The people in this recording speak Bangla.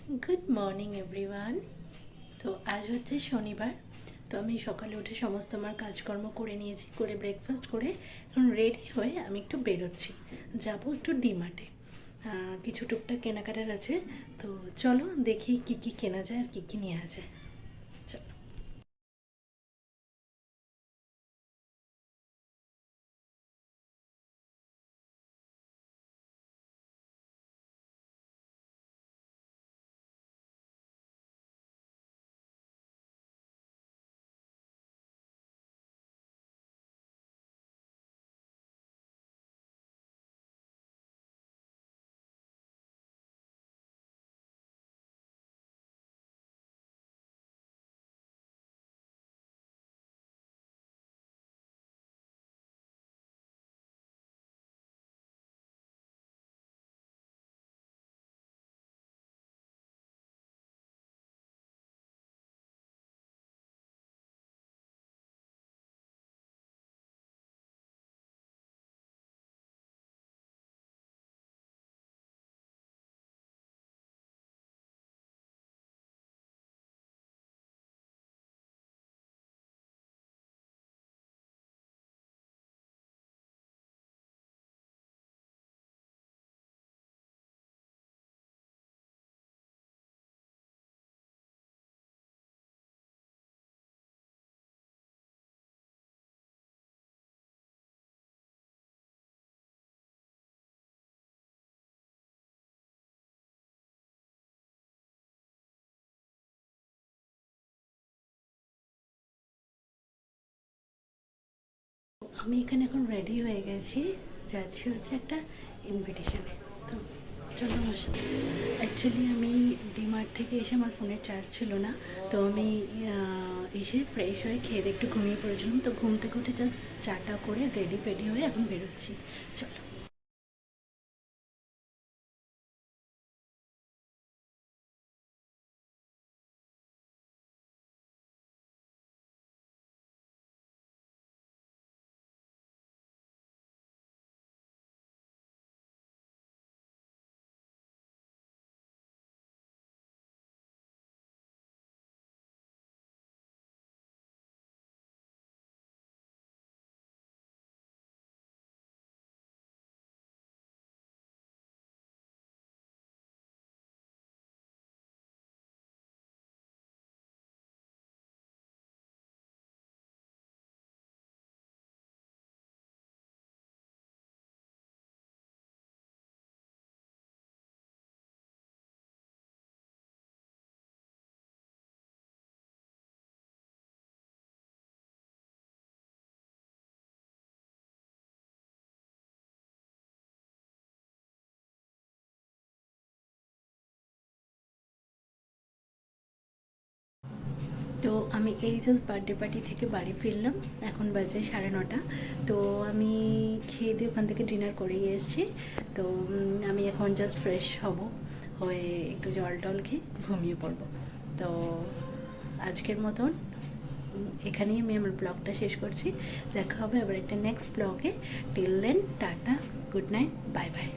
Good morning everyone. তো আজ হচ্ছে শনিবার। তো আমি সকালে উঠে সমস্ত আমার কাজকর্ম করে নিয়েছি, করে ব্রেকফাস্ট করে এখন রেডি হয়ে আমি একটু বেরোচ্ছি, যাব একটু ডিমার্টে। কিছু টুকটাক কেনাকাটার আছে। তো চলো দেখি কি কি কেনা যায় আর কি কি নিয়ে আছে। চলো। আমি এখানে এখন রেডি হয়ে গেছি, যাচ্ছি হচ্ছে একটা ইনভিটেশনে। তো চলো আমার সাথে। অ্যাকচুয়ালি আমি ডিমার্ট থেকে এসে আমার ফোনের চার্জ ছিল না। তো আমি এসে ফ্রেশ হয়ে খেয়ে দিয়ে একটু ঘুমিয়ে পড়েছিলাম। তো ঘুম থেকে উঠে জাস্ট চাটা করে রেডি ফেডি হয়ে এখন বেরোচ্ছি। চলো। তো আমি এই জাস্ট বার্থডে পার্টি থেকে বাড়ি ফিরলাম। এখন বাজে 9:30। তো আমি খেয়ে দিয়ে ওখান থেকে ডিনার করেই এসেছি। তো আমি এখন জাস্ট ফ্রেশ হব, হয়ে একটু জল টল খেয়ে ঘুমিয়ে পড়বো। তো আজকের মতন এখানেই আমি আমার ব্লগটা শেষ করছি। দেখা হবে আবার একটা নেক্সট ব্লগে। Till then tata, good night, bye by.